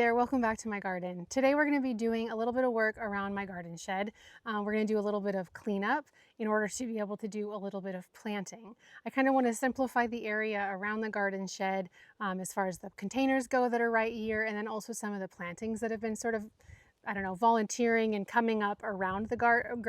there, welcome back to my garden. Today we're going to be doing a little bit of work around my garden shed. We're going to do a little bit of cleanup in order to be able to do a little bit of planting. I kind of want to simplify the area around the garden shed as far as the containers go that are right here, and then also some of the plantings that have been sort of, I don't know, volunteering and coming up around the garden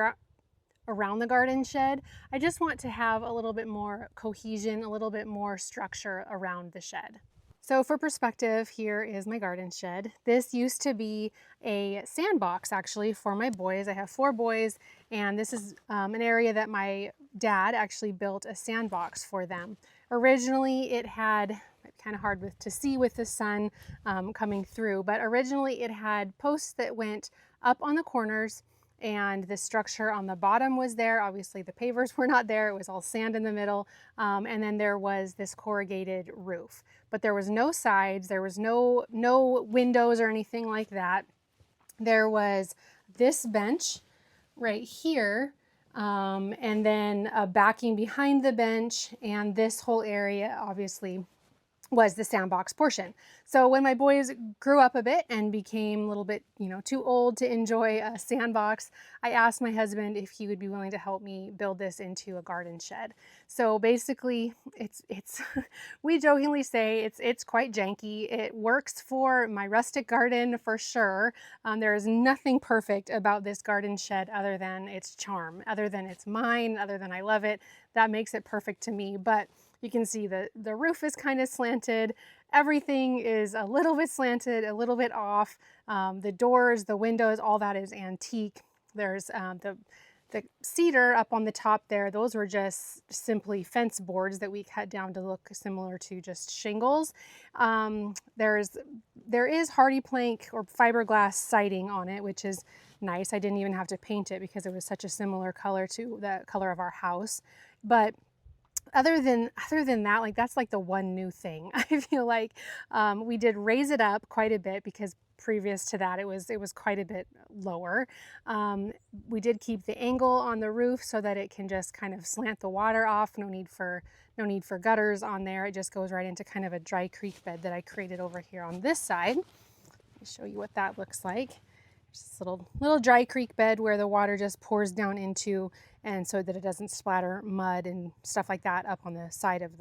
shed. I just want to have a little bit more cohesion, a little bit more structure around the shed. So for perspective, here is my garden shed. This used to be a sandbox actually for my boys. I have 4 boys, and this is an area that my dad actually built a sandbox for them. Originally it had, kind of hard to see with the sun coming through, but originally it had posts that went up on the corners, and the structure on the bottom was there. Obviously the pavers were not there, it was all sand in the middle, and then there was this corrugated roof. But there was no sides, there was no windows or anything like that. There was this bench right here, and then a backing behind the bench, and this whole area obviously was the sandbox portion. So when my boys grew up a bit and became a little bit, too old to enjoy a sandbox, I asked my husband if he would be willing to help me build this into a garden shed. So basically, it's we jokingly say it's quite janky. It works for my rustic garden for sure. There is nothing perfect about this garden shed other than its charm, other than it's mine, other than I love it. That makes it perfect to me. But you can see the roof is kind of slanted. Everything is a little bit slanted, a little bit off. The doors, the windows, all that is antique. There's the cedar up on the top there. Those were just simply fence boards that we cut down to look similar to just shingles. There is hardy plank or fiberglass siding on it, which is nice. I didn't even have to paint it because it was such a similar color to the color of our house. But other than that, like that's like the one new thing. I feel like we did raise it up quite a bit because previous to that it was quite a bit lower. We did keep the angle on the roof so that it can just kind of slant the water off. No need for gutters on there. It just goes right into kind of a dry creek bed that I created over here on this side. Let me show you what that looks like. Just a little dry creek bed where the water just pours down into, and so that it doesn't splatter mud and stuff like that up on the side of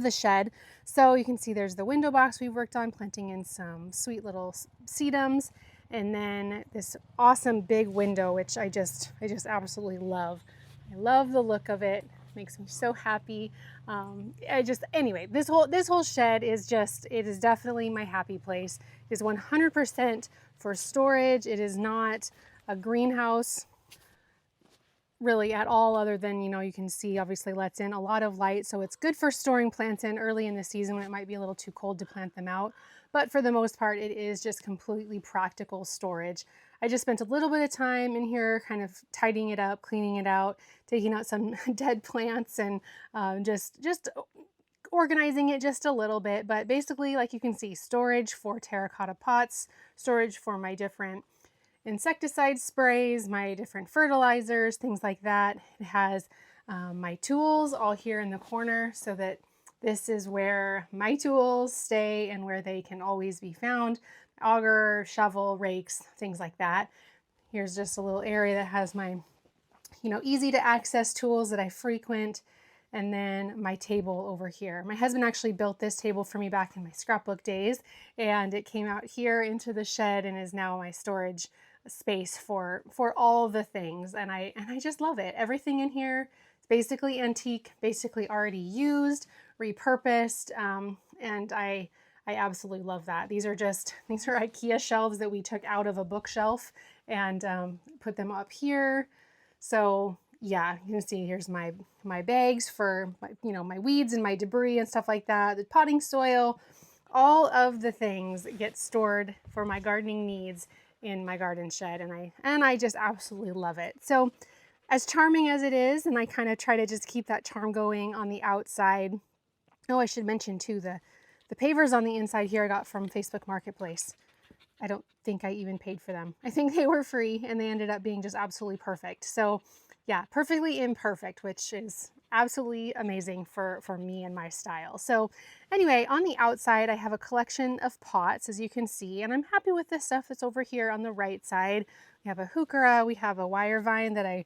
the shed. So you can see there's the window box we've worked on, planting in some sweet little sedums, and then this awesome big window, which I just absolutely love. I love the look of it. Makes me so happy. Anyway, this whole shed is it is definitely my happy place. It is 100% for storage. It is not a greenhouse really at all, other than, you can see obviously lets in a lot of light. So it's good for storing plants in early in the season when it might be a little too cold to plant them out. But for the most part, it is just completely practical storage. I just spent a little bit of time in here kind of tidying it up, cleaning it out, taking out some dead plants, and just organizing it just a little bit. But basically, like you can see, storage for terracotta pots, storage for my different insecticide sprays, my different fertilizers, things like that. It has my tools all here in the corner, so that this is where my tools stay and where they can always be found. Auger, shovel, rakes, things like that. Here's just a little area that has my, easy to access tools that I frequent. And then my table over here. My husband actually built this table for me back in my scrapbook days, and it came out here into the shed and is now my storage space for all the things. And I just love it. Everything in here is basically antique, basically already used, repurposed, and I absolutely love that. These are IKEA shelves that we took out of a bookshelf and put them up here. So yeah, you can see here's my bags for my weeds and my debris and stuff like that. The potting soil, all of the things get stored for my gardening needs in my garden shed, and I just absolutely love it. So as charming as it is, and I kind of try to just keep that charm going on the outside. Oh, I should mention too, the pavers on the inside here I got from Facebook Marketplace. I don't think I even paid for them. I think they were free, and they ended up being just absolutely perfect. So yeah, perfectly imperfect, which is absolutely amazing for me and my style. So anyway, on the outside, I have a collection of pots, as you can see, and I'm happy with this stuff that's over here on the right side. We have a heuchera, we have a wire vine that I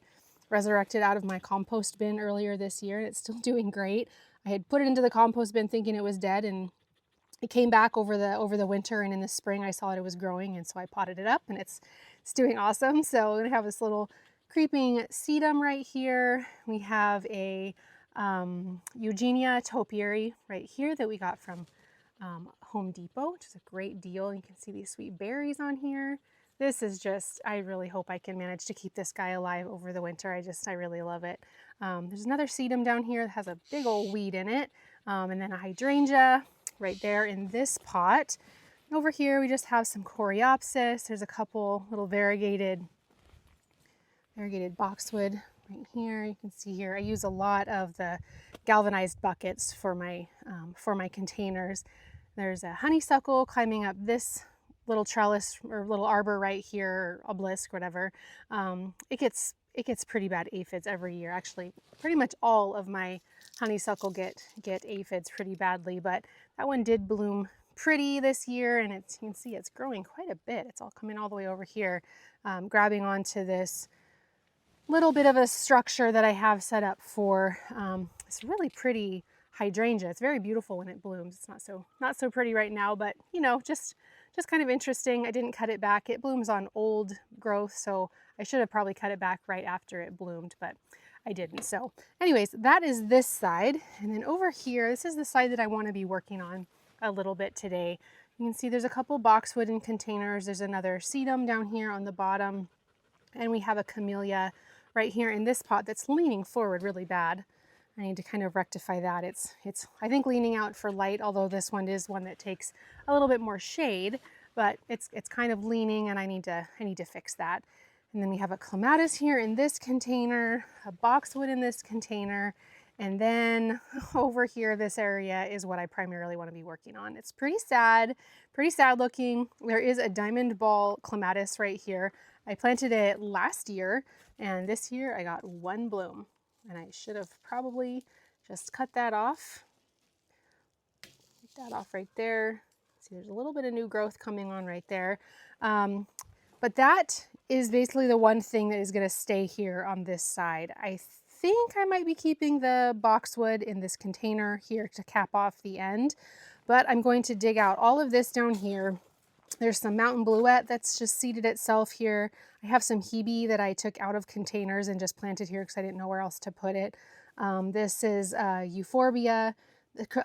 resurrected out of my compost bin earlier this year, and it's still doing great. I had put it into the compost bin thinking it was dead, and it came back over the winter, and in the spring I saw it was growing, and so I potted it up, and it's doing awesome. So we're gonna have this little creeping sedum right here. We have a Eugenia topiary right here that we got from Home Depot, which is a great deal. You can see these sweet berries on here. This is just, I really hope I can manage to keep this guy alive over the winter. I really love it. There's another sedum down here that has a big old weed in it, and then a hydrangea right there in this pot. Over here we just have some coreopsis. There's a couple little variegated boxwood right here. You can see here I use a lot of the galvanized buckets for my containers. There's a honeysuckle climbing up this little trellis or little arbor right here, or obelisk, whatever. It gets pretty bad aphids every year. Actually, pretty much all of my honeysuckle get aphids pretty badly, but that one did bloom pretty this year, and you can see it's growing quite a bit. It's all coming all the way over here, grabbing onto this little bit of a structure that I have set up for this really pretty hydrangea. It's very beautiful when it blooms. It's not so pretty right now, but you know, just kind of interesting. I didn't cut it back. It blooms on old growth, so I should have probably cut it back right after it bloomed, but I didn't. So anyways, that is this side. And then over here, this is the side that I want to be working on a little bit today. You can see there's a couple boxwood in containers. There's another sedum down here on the bottom, and we have a camellia right here in this pot that's leaning forward really bad. I need to kind of rectify that. It's I think leaning out for light, although this one is one that takes a little bit more shade, but it's kind of leaning, and I need to fix that. And then we have a clematis here in this container, a boxwood in this container, and then over here, this area is what I primarily want to be working on. It's pretty sad looking. There is a diamond ball clematis right here. I planted it last year, and this year I got one bloom. And I should have probably just cut that off. Take that off right there. See, there's a little bit of new growth coming on right there. But that is basically the one thing that is going to stay here on this side. I think I might be keeping the boxwood in this container here to cap off the end, but I'm going to dig out all of this down here. There's some mountain bluet that's just seeded itself here. I have some hebe that I took out of containers and just planted here because I didn't know where else to put it. This is euphorbia,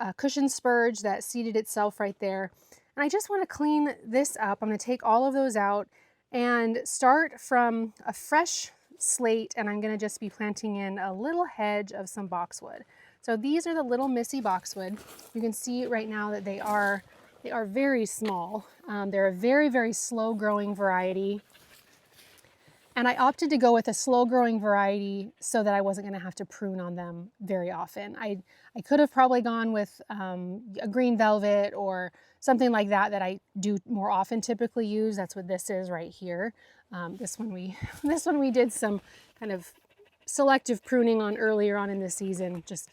a cushion spurge that seeded itself right there. And I just want to clean this up. I'm going to take all of those out and start from a fresh slate, and I'm going to just be planting in a little hedge of some boxwood. So these are the little Missy boxwood. You can see right now that they are very small. They're a very, very slow growing variety. And I opted to go with a slow growing variety so that I wasn't going to have to prune on them very often. I could have probably gone with a green velvet or something like that I do more often typically use. That's what this is right here. This one we did some kind of selective pruning on earlier on in the season, just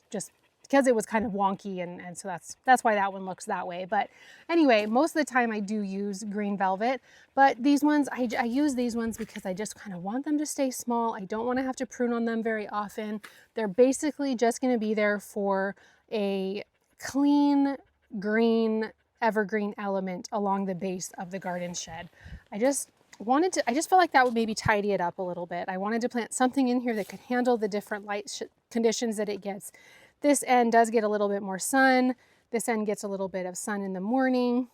because it was kind of wonky, and so that's why that one looks that way. But anyway, most of the time I do use green velvet, but these ones, I use these ones because I just kind of want them to stay small. I don't want to have to prune on them very often. They're basically just going to be there for a clean green evergreen element along the base of the garden shed. I just felt like that would maybe tidy it up a little bit. I wanted to plant something in here that could handle the different light conditions that it gets. This end does get a little bit more sun. This end gets a little bit of sun in the morning,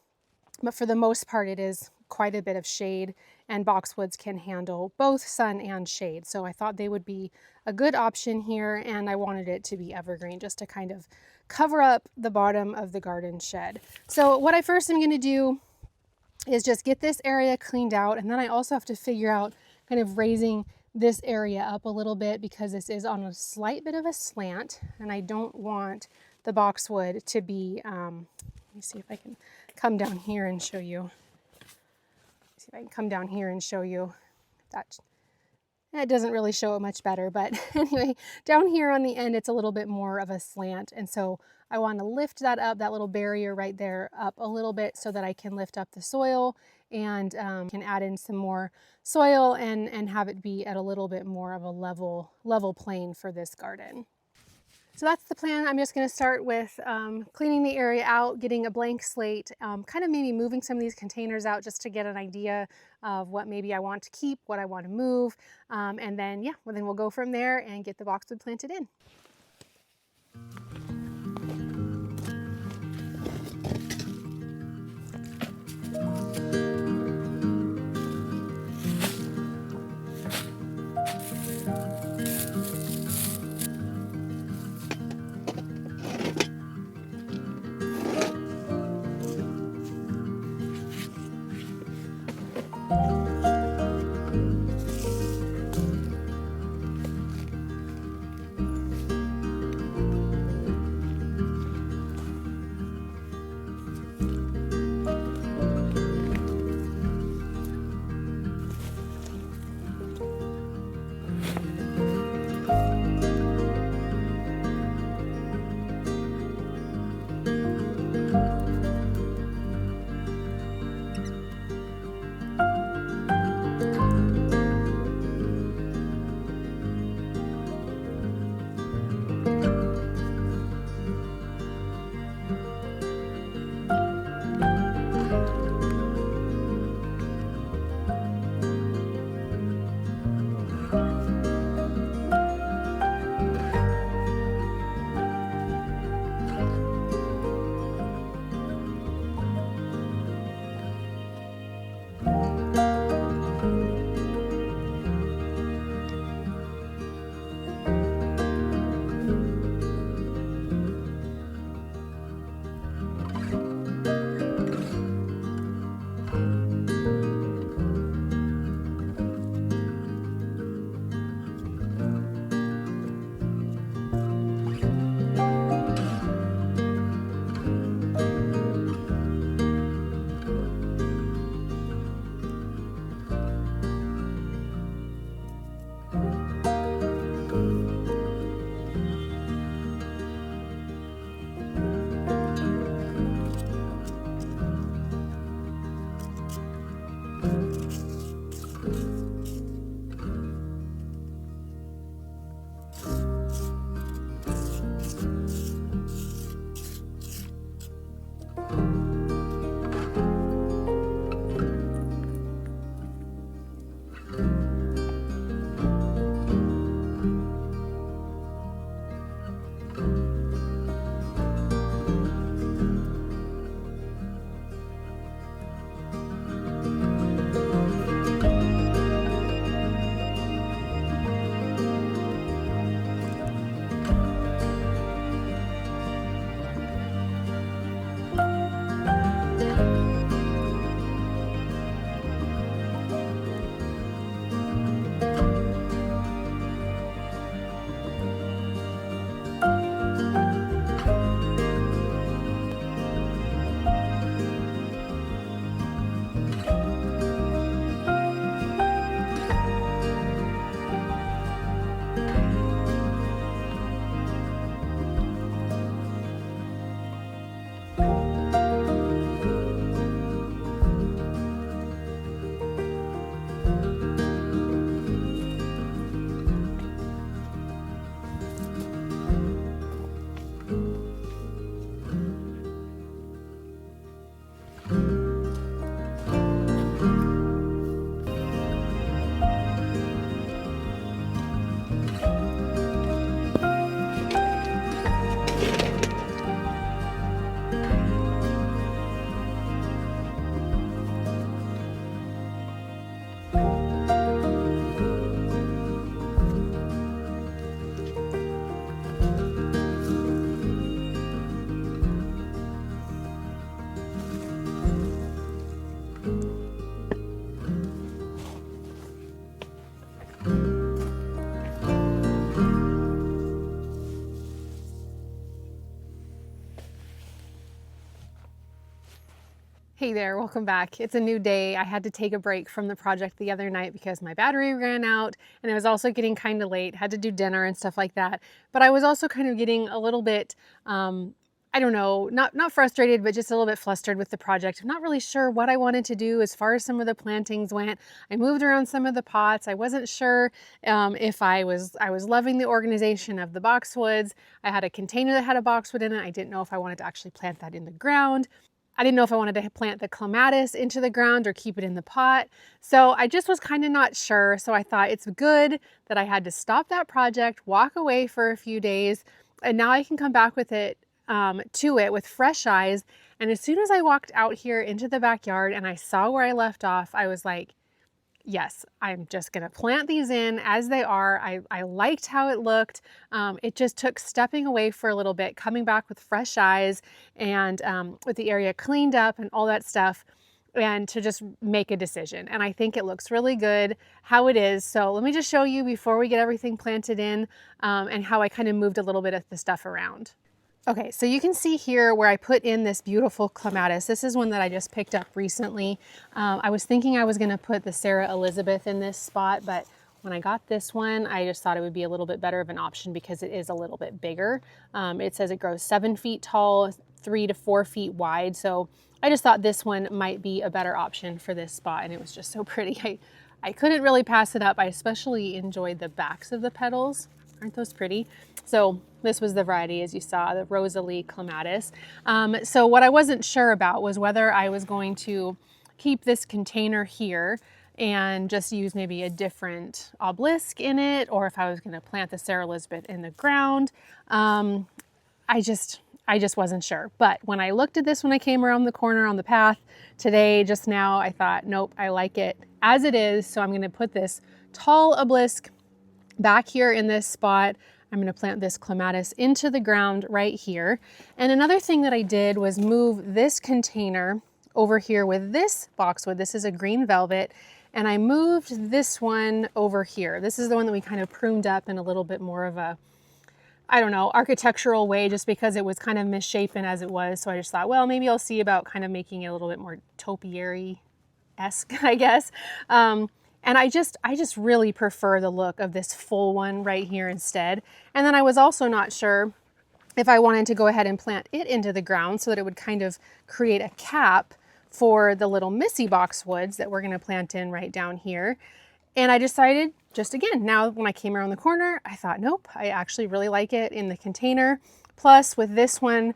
but for the most part, it is quite a bit of shade, and boxwoods can handle both sun and shade. So I thought they would be a good option here, and I wanted it to be evergreen just to kind of cover up the bottom of the garden shed. So what I first am going to do is just get this area cleaned out, and then I also have to figure out kind of raising this area up a little bit because this is on a slight bit of a slant, and I don't want the boxwood to be, let me see if I can come down here and show you. See if I can come down here and show you that It doesn't really show it much better, but anyway, down here on the end, it's a little bit more of a slant. And so I want to lift that up, that little barrier right there up a little bit so that I can lift up the soil and can add in some more soil and have it be at a little bit more of a level plane for this garden. So that's the plan. I'm just going to start with cleaning the area out, getting a blank slate, kind of maybe moving some of these containers out just to get an idea of what maybe I want to keep, what I want to move, and then yeah, well, then we'll go from there and get the boxwood planted in. Hey there, welcome back. It's a new day. I had to take a break from the project the other night because my battery ran out and it was also getting kind of late. Had to do dinner and stuff like that. But I was also kind of getting a little bit, I don't know, not frustrated, but just a little bit flustered with the project. I'm not really sure what I wanted to do as far as some of the plantings went. I moved around some of the pots. I wasn't sure if I was loving the organization of the boxwoods. I had a container that had a boxwood in it. I didn't know if I wanted to actually plant that in the ground. I didn't know if I wanted to plant the clematis into the ground or keep it in the pot. So I just was kind of not sure. So I thought it's good that I had to stop that project, walk away for a few days, and now I can come back with it to it with fresh eyes. And as soon as I walked out here into the backyard and I saw where I left off, I was like, yes, I'm just gonna plant these in as they are. I liked how it looked. It just took stepping away for a little bit, coming back with fresh eyes and with the area cleaned up and all that stuff, and to just make a decision. And I think it looks really good how it is. So let me just show you before we get everything planted in and how I kind of moved a little bit of the stuff around. Okay, so you can see here where I put in this beautiful clematis. This is one that I just picked up recently. I was thinking I was gonna put the Sarah Elizabeth in this spot, but when I got this one, I just thought it would be a little bit better of an option because it is a little bit bigger. It says it grows 7 feet tall, 3 to 4 feet wide. So I just thought this one might be a better option for this spot, and it was just so pretty. I couldn't really pass it up. I especially enjoyed the backs of the petals. Aren't those pretty? So this was the variety, as you saw, the Rosalie clematis. So what I wasn't sure about was whether I was going to keep this container here and just use maybe a different obelisk in it, or if I was going to plant the Sarah Elizabeth in the ground. I just wasn't sure. But when I looked at this when I came around the corner on the path today, just now, I thought, nope, I like it as it is. So I'm going to put this tall obelisk back here in this spot. I'm going to plant this clematis into the ground right here. And another thing that I did was move this container over here with this boxwood. This is a green velvet. And I moved this one over here. This is the one that we kind of pruned up in a little bit more of a, I don't know, architectural way, just because it was kind of misshapen as it was. So I just thought, well, maybe I'll see about kind of making it a little bit more topiary-esque, I guess. And I just really prefer the look of this full one right here instead. And then I was also not sure if I wanted to go ahead and plant it into the ground so that it would kind of create a cap for the little Missy boxwoods that we're gonna plant in right down here. And I decided, just again, now when I came around the corner, I thought, nope, I actually really like it in the container. Plus with this one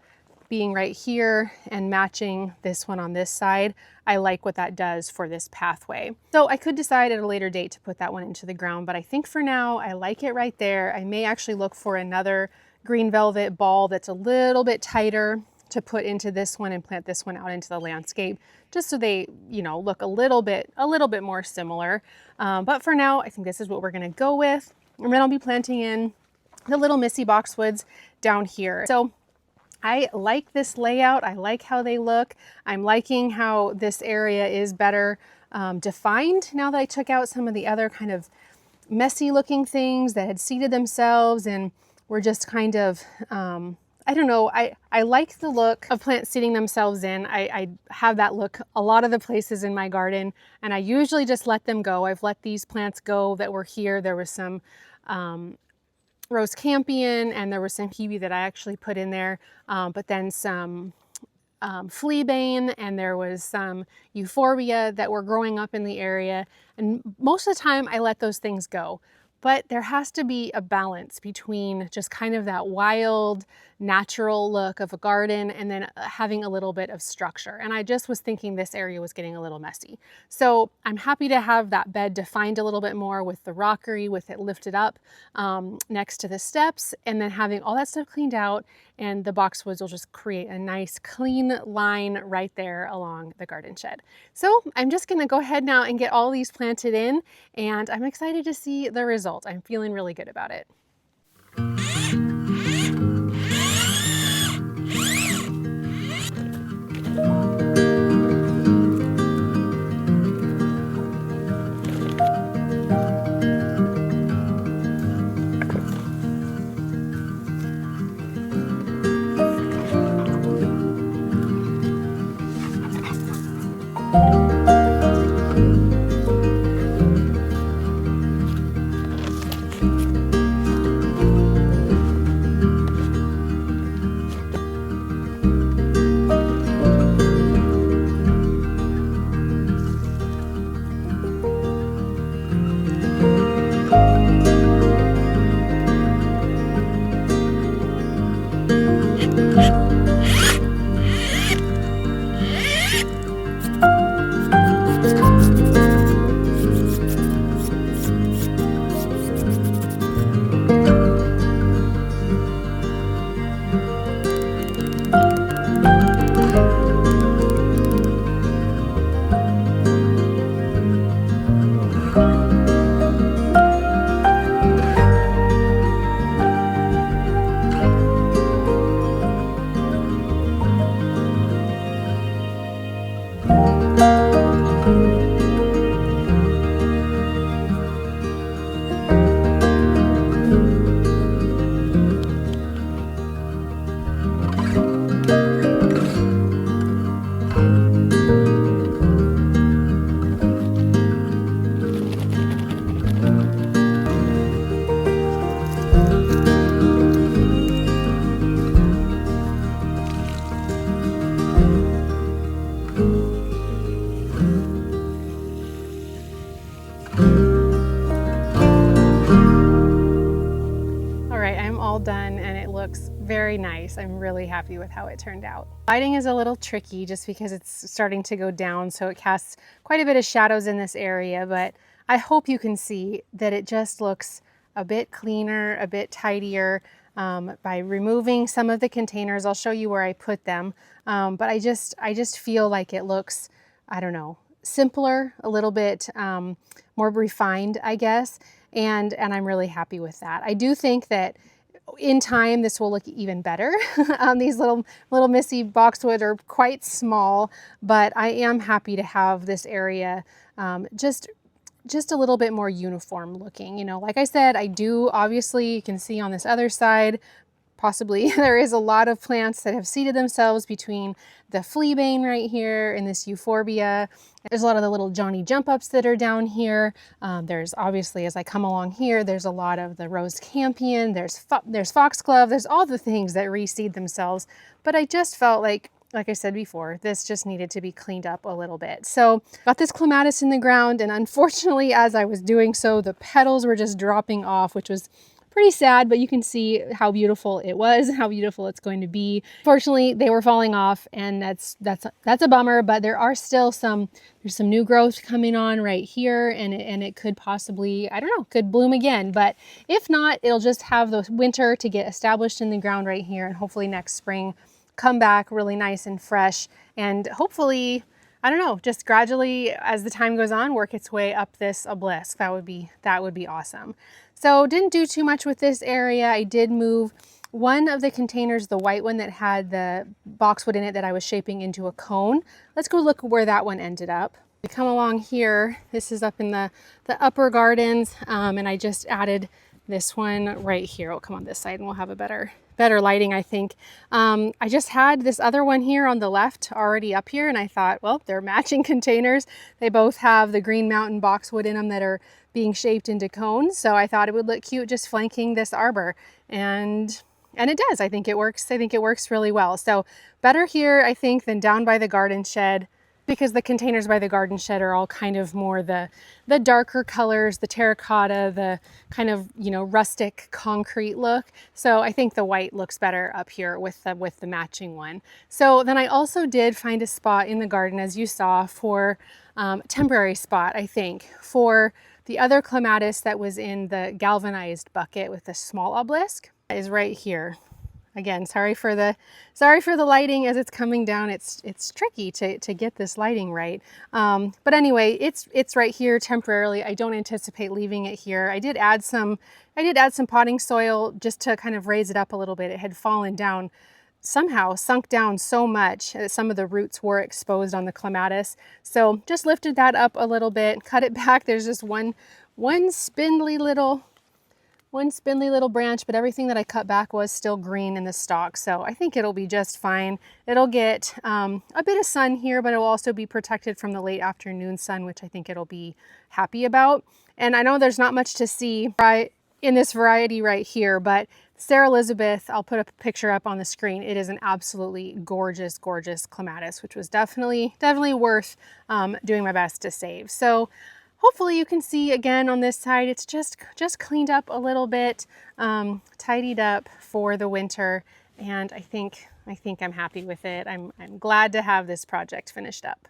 being right here and matching this one on this side, I like what that does for this pathway. So I could decide at a later date to put that one into the ground, but I think for now, I like it right there. I may actually look for another green velvet ball that's a little bit tighter to put into this one and plant this one out into the landscape, just so they, you know, look a little bit more similar. But for now, I think this is what we're gonna go with. And then I'll be planting in the little Missy boxwoods down here. So I like this layout. I like how they look. I'm liking how this area is better defined now that I took out some of the other kind of messy looking things that had seeded themselves and were just kind of, I don't know, I like the look of plants seeding themselves in. I have that look a lot of the places in my garden, and I usually just let them go. I've let these plants go that were here. There was some rose campion, and there was some hebe that I actually put in there, but then some fleabane, and there was some euphorbia that were growing up in the area. And most of the time I let those things go. But there has to be a balance between just kind of that wild, natural look of a garden and then having a little bit of structure. And I just was thinking this area was getting a little messy. So I'm happy to have that bed defined a little bit more with the rockery, with it lifted up next to the steps, and then having all that stuff cleaned out, and the boxwoods will just create a nice clean line right there along the garden shed. So I'm just gonna go ahead now and get all these planted in, and I'm excited to see the result. I'm feeling really good about it. done and it looks very nice. I'm really happy with how it turned out. Lighting is a little tricky just because it's starting to go down, so it casts quite a bit of shadows in this area, but I hope you can see that it just looks a bit cleaner, a bit tidier. By removing some of the containers. I'll show you where I put them, but I just feel like it looks, I don't know, simpler, a little bit more refined, I guess, and I'm really happy with that. I do think that in time this will look even better. These little Missy boxwood are quite small, but I am happy to have this area just a little bit more uniform looking. You know, like I said, I do, obviously, you can see on this other side, possibly there is a lot of plants that have seeded themselves between the fleabane right here and this euphorbia. There's a lot of the little Johnny jump ups that are down here. There's obviously, as I come along here, there's a lot of the rose campion, there's foxglove, there's all the things that reseed themselves. But I just felt like I said before, this just needed to be cleaned up a little bit. So got this clematis in the ground, and unfortunately, as I was doing so, the petals were just dropping off, which was pretty sad, but you can see how beautiful it was, how beautiful it's going to be. Fortunately, they were falling off, and that's a bummer, but there are still there's some new growth coming on right here, and it could possibly, I don't know, could bloom again. But if not, it'll just have the winter to get established in the ground right here, and hopefully next spring come back really nice and fresh, and hopefully, I don't know, just gradually as the time goes on, work its way up this obelisk. That would be awesome. So didn't do too much with this area. I did move one of the containers, the white one that had the boxwood in it that I was shaping into a cone. Let's go look where that one ended up. We come along here. This is up in the upper gardens, and I just added this one right here. We'll come on this side and we'll have a better lighting, I think. I just had this other one here on the left already up here, and I thought, well, they're matching containers. They both have the Green Mountain boxwood in them that are being shaped into cones, so I thought it would look cute just flanking this arbor, and it does. I think it works. I think it works really well. So better here, I think, than down by the garden shed, because the containers by the garden shed are all kind of more the darker colors, the terracotta, the kind of, you know, rustic concrete look. So I think the white looks better up here with the matching one. So then I also did find a spot in the garden, as you saw, for temporary spot, I think, for the other clematis that was in the galvanized bucket with the small obelisk. It is right here. Again, sorry for the lighting as it's coming down. It's tricky to get this lighting right. But anyway, it's right here temporarily. I don't anticipate leaving it here. I did add some potting soil just to kind of raise it up a little bit. It had fallen down, somehow sunk down so much that some of the roots were exposed on the clematis. So just lifted that up a little bit, cut it back. There's just one spindly little branch, but everything that I cut back was still green in the stalk. So I think it'll be just fine. It'll get a bit of sun here, but it will also be protected from the late afternoon sun, which I think it'll be happy about. And I know there's not much to see right in this variety right here, but Sarah Elizabeth, I'll put a picture up on the screen. It is an absolutely gorgeous, gorgeous clematis, which was definitely worth doing my best to save. So hopefully you can see again on this side, it's just cleaned up a little bit, tidied up for the winter, and I think I'm happy with it. I'm glad to have this project finished up.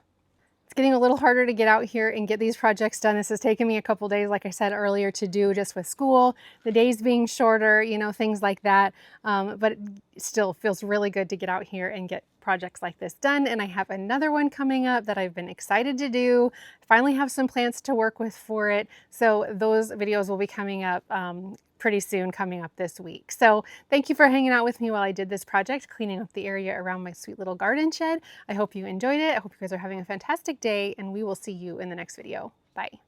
It's getting a little harder to get out here and get these projects done. This has taken me a couple days, like I said earlier, to do, just with school, the days being shorter, you know, things like that. But it still feels really good to get out here and get projects like this done. And I have another one coming up that I've been excited to do. I finally have some plants to work with for it. So those videos will be coming up pretty soon, coming up this week. So thank you for hanging out with me while I did this project, cleaning up the area around my sweet little garden shed. I hope you enjoyed it. I hope you guys are having a fantastic day, and we will see you in the next video. Bye.